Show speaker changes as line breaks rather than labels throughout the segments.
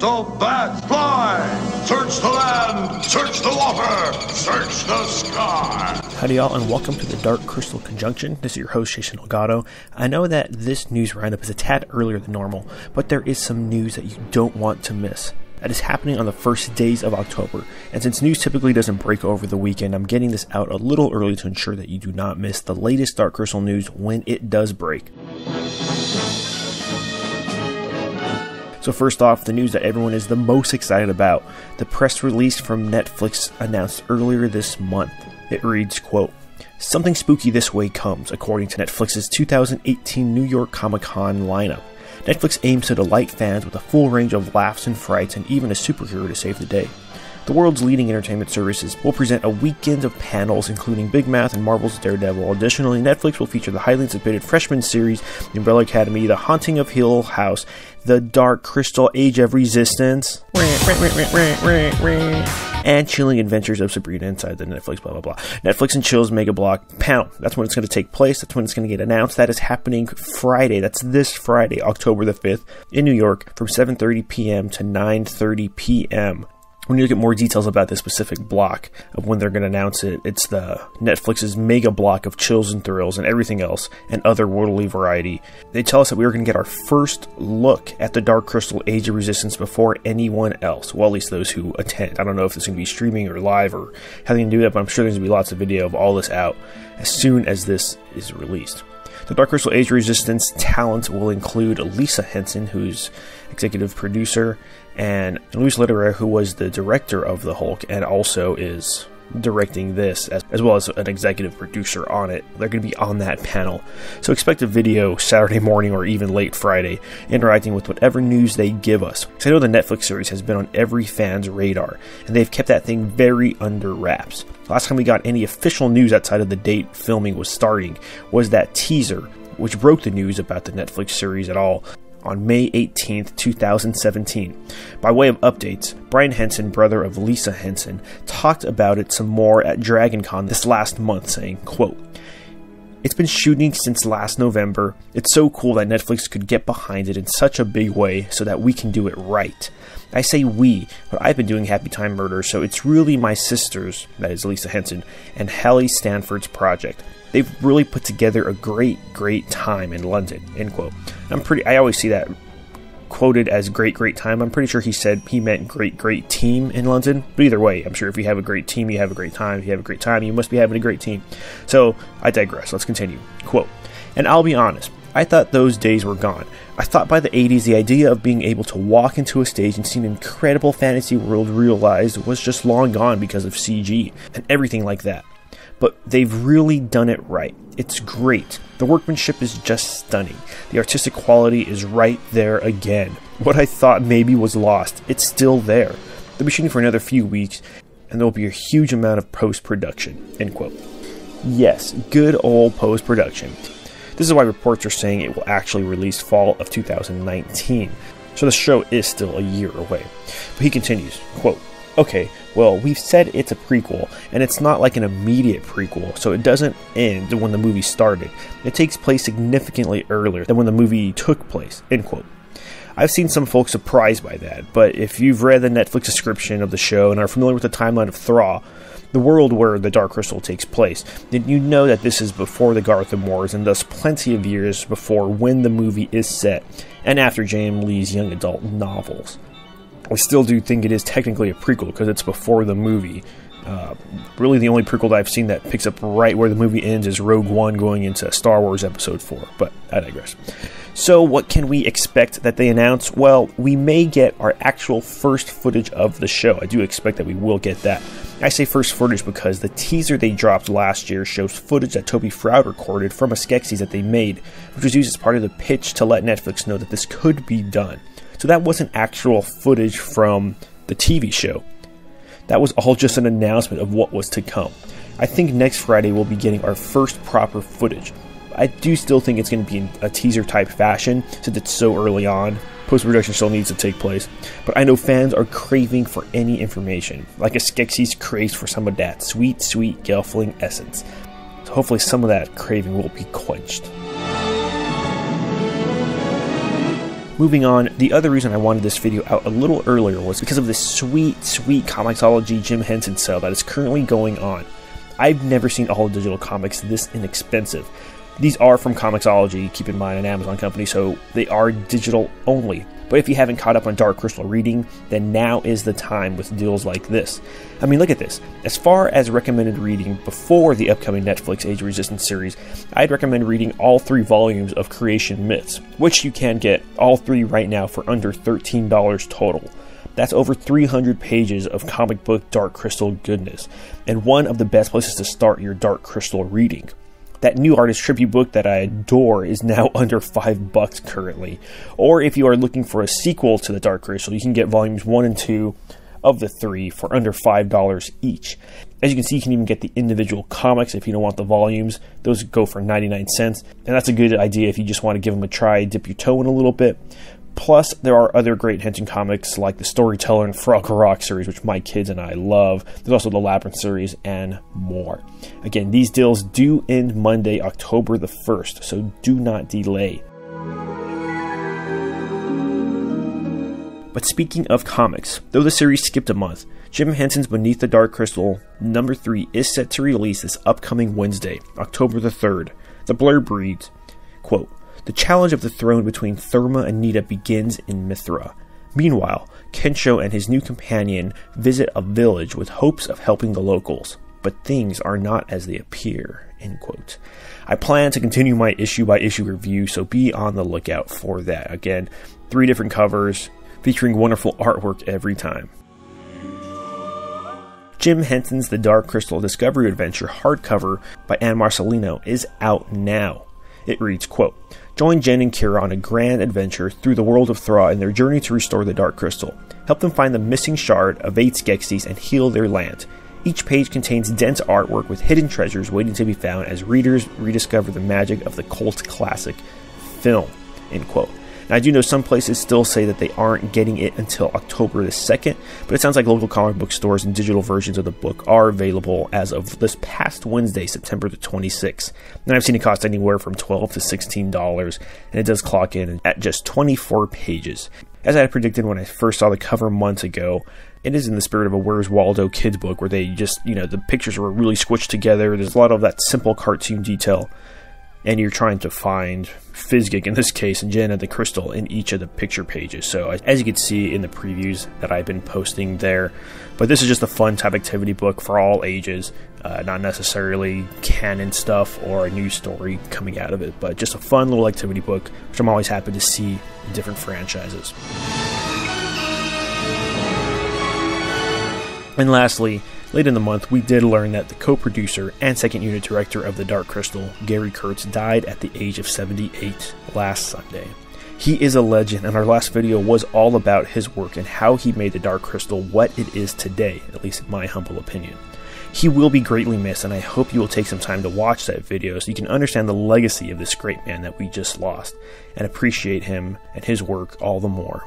crystal bats fly! Search the land, search the water, search the sky!
Howdy y'all, and welcome to the Dark Crystal Conjunction. This is your host, Jason Delgado. I know that this news roundup is a tad earlier than normal, but there is some news that you don't want to miss. That is happening on the first days of October, and since news typically doesn't break over the weekend, I'm getting this out a little early to ensure that you do not miss the latest Dark Crystal news when it does break. So first off, the news that everyone is the most excited about. The press release from Netflix announced earlier this month. It reads, quote, "Something spooky this way comes, according to Netflix's 2018 New York Comic-Con lineup. Netflix aims to delight fans with a full range of laughs and frights and even a superhero to save the day. The world's leading entertainment services will present a weekend of panels including Big Mouth and Marvel's Daredevil. Additionally, Netflix will feature the highly anticipated freshman series, The Umbrella Academy, The Haunting of Hill House, The Dark Crystal Age of Resistance, and Chilling Adventures of Sabrina inside the Netflix blah blah blah. Netflix and Chill's Mega Block panel. That's when it's going to take place. That's when it's going to get announced. That is happening Friday. That's this Friday, October the 5th, in New York from 7:30 p.m. to 9:30 p.m. When you look at more details about this specific block of when they're going to announce it, it's the Netflix's mega block of chills and thrills and everything else and otherworldly variety. They tell us that we are going to get our first look at the Dark Crystal Age of Resistance before anyone else. Well, at least those who attend. I don't know if it's going to be streaming or live or how they can do that, but I'm sure there's going to be lots of video of all this out as soon as this is released. The Dark Crystal Age of Resistance talent will include Lisa Henson, who's executive producer, and Luis Lederer, who was the director of The Hulk and also is directing this, as well as an executive producer on it. They're going to be on that panel. So expect a video Saturday morning or even late Friday, interacting with whatever news they give us. Because I know the Netflix series has been on every fan's radar, and they've kept that thing very under wraps. Last time we got any official news outside of the date filming was starting was that teaser, which broke the news about the Netflix series at all, on May 18th, 2017. By way of updates, Brian Henson, brother of Lisa Henson, talked about it some more at DragonCon this last month, saying, quote, "It's been shooting since last November. It's so cool that Netflix could get behind it in such a big way so that we can do it right. I say we, but I've been doing Happy Time Murder, so it's really my sister's," that is Lisa Henson, "and Hallie Stanford's project. They've really put together a great time in London," end quote. I always see that quoted as great time. I'm pretty sure he meant great team in London. But either way, I'm sure if you have a great team, you have a great time. If you have a great time, you must be having a great team. So I digress. Let's continue. Quote, "And I'll be honest, I thought those days were gone. I thought by the 80s the idea of being able to walk into a stage and see an incredible fantasy world realized was just long gone because of CG and everything like that. But they've really done it right. It's great. The workmanship is just stunning. The artistic quality is right there again. What I thought maybe was lost, it's still there. They'll be shooting for another few weeks, and there will be a huge amount of post-production," end quote. Yes, good old post-production. This is why reports are saying it will actually release fall of 2019. So the show is still a year away. But he continues, quote, "Okay, well, we've said it's a prequel, and it's not like an immediate prequel, so it doesn't end when the movie started. It takes place significantly earlier than when the movie took place," end quote. I've seen some folks surprised by that, but if you've read the Netflix description of the show and are familiar with the timeline of Thraw, the world where the Dark Crystal takes place, then you know that this is before the Gotham Wars, and thus plenty of years before when the movie is set, and after J.M. Lee's young adult novels. I still do think it is technically a prequel because it's before the movie. Really the only prequel that I've seen that picks up right where the movie ends is Rogue One going into Star Wars Episode 4, but I digress. So what can we expect that they announce? Well, we may get our actual first footage of the show. I do expect that we will get that. I say first footage because the teaser they dropped last year shows footage that Toby Froud recorded from a Skeksis that they made, which was used as part of the pitch to let Netflix know that this could be done. So that wasn't actual footage from the TV show. That was all just an announcement of what was to come. I think next Friday we'll be getting our first proper footage. I do still think it's going to be in a teaser type fashion since it's so early on. Post-production still needs to take place. But I know fans are craving for any information, like a Skeksis craves for some of that sweet Gelfling essence. So hopefully some of that craving will be quenched. Moving on, the other reason I wanted this video out a little earlier was because of this sweet, sweet Comixology Jim Henson sale that is currently going on. I've never seen all digital comics this inexpensive. These are from Comixology, keep in mind, an Amazon company, so they are digital only. But if you haven't caught up on Dark Crystal reading, then now is the time with deals like this. I mean, look at this. As far as recommended reading before the upcoming Netflix Age of Resistance series, I'd recommend reading all 3 volumes of Creation Myths, which you can get all 3 right now for under $13 total. That's over 300 pages of comic book Dark Crystal goodness, and one of the best places to start your Dark Crystal reading. That new artist tribute book that I adore is now under $5 currently. Or if you are looking for a sequel to the Dark Crystal, you can get volumes 1 and 2 of the 3 for under $5 each. As you can see, you can even get the individual comics if you don't want the volumes. Those go for 99 cents. And that's a good idea if you just want to give them a try, dip your toe in a little bit. Plus, there are other great Henson comics like the Storyteller and Froggle Rock series, which my kids and I love. There's also the Labyrinth series and more. Again, these deals do end Monday, October the 1st, so do not delay. But speaking of comics, though the series skipped a month, Jim Henson's Beneath the Dark Crystal number 3 is set to release this upcoming Wednesday, October the 3rd. The blurb reads, quote, "The challenge of the throne between Therma and Nita begins in Mithra. Meanwhile, Kensho and his new companion visit a village with hopes of helping the locals. But things are not as they appear." End quote. I plan to continue my issue-by-issue review, so be on the lookout for that. Again, 3 different covers, featuring wonderful artwork every time. Jim Henson's The Dark Crystal Discovery Adventure hardcover by Ann Marcelino is out now. It reads, quote, "Join Jen and Kira on a grand adventure through the world of Thra in their journey to restore the Dark Crystal. Help them find the missing shard, evade Skeksis, and heal their land. Each page contains dense artwork with hidden treasures waiting to be found as readers rediscover the magic of the cult classic film." End quote. Now, I do know some places still say that they aren't getting it until October the 2nd, but it sounds like local comic book stores and digital versions of the book are available as of this past Wednesday, September the 26th. And I've seen it cost anywhere from $12 to $16, and it does clock in at just 24 pages. As I had predicted when I first saw the cover months ago, it is in the spirit of a Where's Waldo kids book, where they just, the pictures were really squished together. There's a lot of that simple cartoon detail, and you're trying to find Fizgig in this case and Jen and the Crystal in each of the picture pages. So as you can see in the previews that I've been posting there, but this is just a fun type activity book for all ages, not necessarily canon stuff or a new story coming out of it, but just a fun little activity book, which I'm always happy to see in different franchises. And lastly, late in the month, we did learn that the co-producer and second unit director of The Dark Crystal, Gary Kurtz, died at the age of 78 last Sunday. He is a legend, and our last video was all about his work and how he made The Dark Crystal what it is today, at least in my humble opinion. He will be greatly missed, and I hope you will take some time to watch that video so you can understand the legacy of this great man that we just lost, and appreciate him and his work all the more.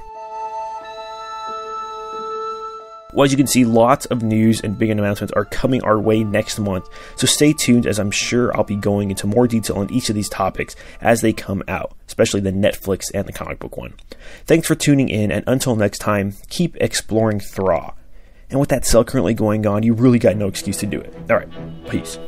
Well, as you can see, lots of news and big announcements are coming our way next month, so stay tuned, as I'm sure I'll be going into more detail on each of these topics as they come out, especially the Netflix and the comic book one. Thanks for tuning in, and until next time, keep exploring Thra. And with that sale currently going on, you really got no excuse to do it. Alright, peace.